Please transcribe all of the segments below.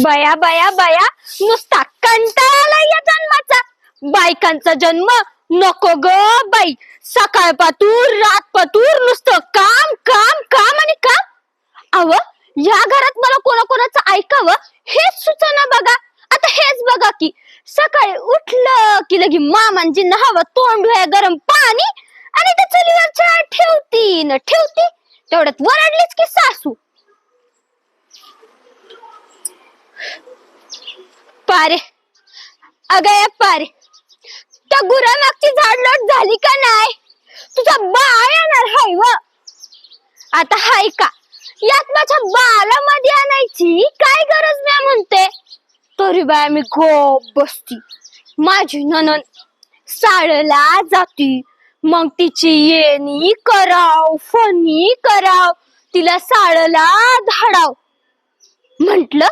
बया बया बया, नुसता कंटाळा आलाय या जन्माचा. बायकांचा जन्म नको ग बाई. सकाळ पातूर रात पातूर नुसतं काम काम काम आणि काम. अव या घरात मला कोणाकोणाचं ऐकावं हेच सुचना बघा. आता हेच बघा की सकाळी उठलं की लगी मामांजींना हवं तोंड धुया गरम पाणी आणि त्या चुलीवर चहा ठेवती न ठेवती. तेवढ्यात वरडलीच की सासू. पारे अगं पारे, त्या गुरामागची झाडलोट झाली का नाही? तुझा बाळ येणार हाय व. आता हाय का यात माझ्या बाला मध्ये आणायची काय गरज नाही म्हणते. तरी बाय मी गप बसती. माझी नणंद साळला जाती, मग तिची येणी कराव फणी कराव, तिला साळला धाडाव. म्हंटल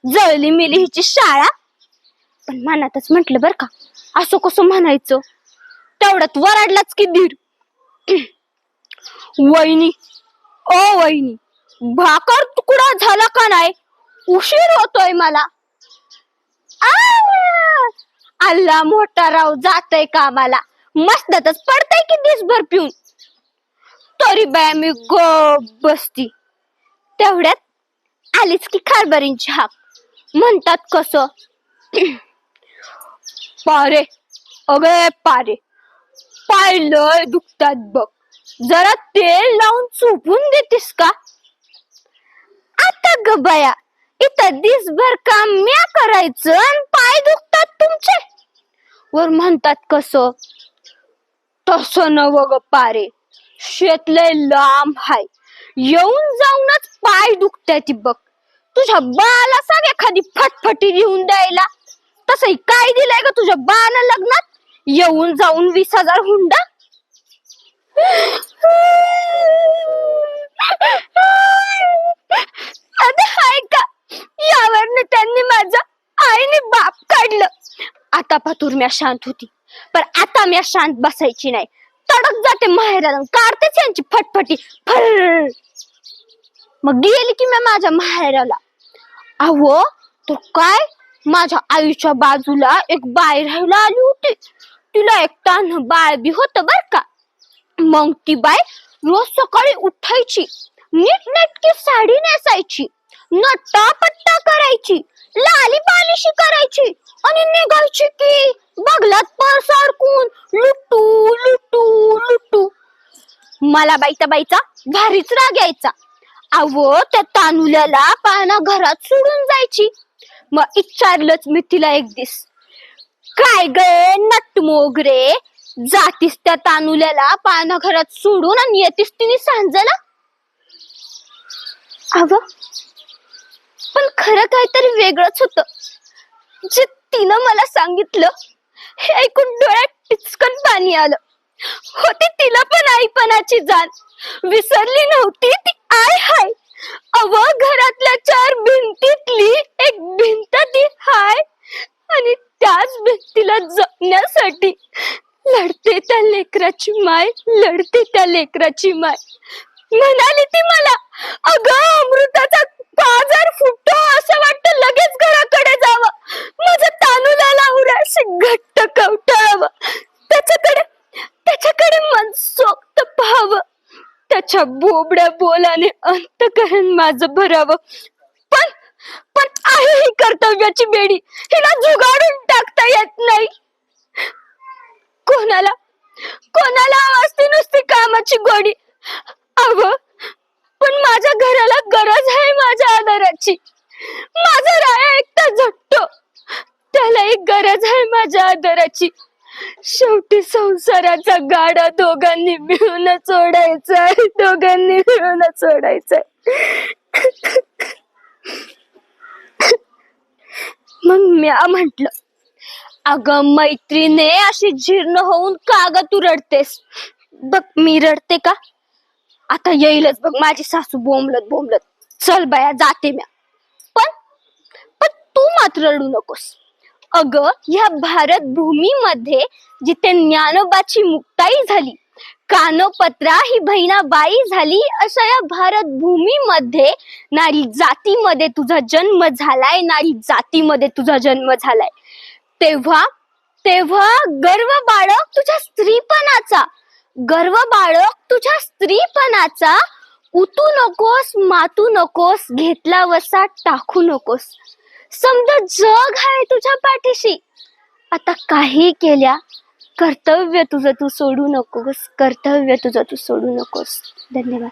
जळली मिली हिची शाळा. पण मनातच म्हंटल बर का, असं कसं म्हणायचं. तेवढ्यात वराडलाच की धीर. वहिनी ओ वहिनी, भाकर तुकडा झाला का नाही? उशीर होतोय मला. अल्ला मोठा राव जातय कामाला, मस्तच पडतय की दिसभर पिऊन. तरी बाय मी गप बसती. तेवढ्यात आलीच की खारबरींची हाक. म्हणतात कसं, पारे अगे पारे, पाय लय दुखतात बघ, जरा तेल लावून चुपून देतीस का? आता ग बया, इथं दिसभर काम म्या करायचं आणि पाय दुखतात तुमचे. वर म्हणतात कसं, तसं नव ग पारे, शेत लय लांब हाय, येऊन जाऊनच पाय दुखत्याती बघ. तुझ्या बाला सांग एखादी फटफटी देऊन द्यायला. तसंही काय दिलंय ग तुझ्या बानं लग्नात? येऊन जाऊन 20,000 हुंडा. आता हाय का यावरनं त्यांनी माझा आईने बाप काढलं. आता पातूर म्या शांत होती, पण आता म्या शांत बसायची नाही. तडक जाते माहेराला, काढतेच यांची फटफटी फर. मग गेली की मी माझ्या माहेराला. अहो तो काय, माझ्या आईच्या बाजूला एक बाई राहायला आली होती. तिला एक तान्ह बाळ बी होत बर का. मग ती बाई रोज सकाळी उठायची, नीटनेटकी साडी नेसायची, नट्टापट्टा करायची, लाली पालिशी करायची आणि निघायची की बगलात पर्स अडकून लुटू लुटू लुटू. मला बाईचा भारीच राग यायचा. अहो त्या तानुल्याला पाना घरात सोडून जायची. मग विचारलंच मी तिला एक दिस, काय गे नट मोगरे, जातीस त्या तानुल्याला पाना घरात सोडून आणि येतीस तिने सांजाला? अव पण खरं काहीतरी वेगळंच होतं. जे तिनं मला सांगितलं हे ऐकून डोळ्यात टिचकन पाणी आलं. होती तिला पण आईपणाची जाण, विसरली नव्हती ती आय हाय. अव घरातल्या 4 भिंतीतली एक भिंत ती हाय आणि त्याच भिंतीला जपण्यासाठी लढते त्या लेकराची माय, लढते त्या लेकराची माय. म्हणाली ती मला, अगं अमृताचा बाजार फुटतो असं वाटतं लगेच घराकडे जावं, माझ्या तानुला उराशी घट्ट कवटाळावं, त्याच्याकडे मनसोक्त पाहावं, त्याच्या बोबड्या बोलाने अंतकरण माझं भरावं. पण आहे ही कर्तव्याची बेडी, हिला जुगाडून टाकता येत नाही. कोणाला असते नुसती कामाची गोडी. अव पण माझ्या घराला गरज आहे माझ्या आधाराची. माझा राया एकटा झटतो, त्याला एक गरज आहे माझ्या आधाराची. शेवटी संसाराचा गाडा दोघांनी मिळूनच ओढायचा, दोघांनी मिळूनच ओढायचा. मग म्या म्हंटल, अगं मैत्रीने अशी जीर्ण होऊन का ग तू रडतेस? बघ मी रडते का? आता येईलच बघ माझी सासू बोंबलत. चल बाया जाते म्या. पण तू मात्र रडू नकोस. अगं ह्या भारत भूमीमध्ये जिथे ज्ञानोबाची मुक्ताई झाली, कानोपत्रा ही बहिणाबाई झाली अशा या भारत भूमीमध्ये नारी जातीमध्ये तुझा जन्म झालाय, नारी जातीमध्ये तुझा जन्म झालाय. तेव्हा तेव्हा गर्व बाळग तुझ्या स्त्रीपणाचा, गर्व बाळग तुझ्या स्त्रीपणाचा. उतू नकोस, मातू नकोस, घेतला वसा टाकू नकोस. समजा जग आहे तुझ्या पाठीशी. आता काही केल्या कर्तव्य तुझं तू सोडू नकोस, कर्तव्य तुझं तू सोडू नकोस. धन्यवाद.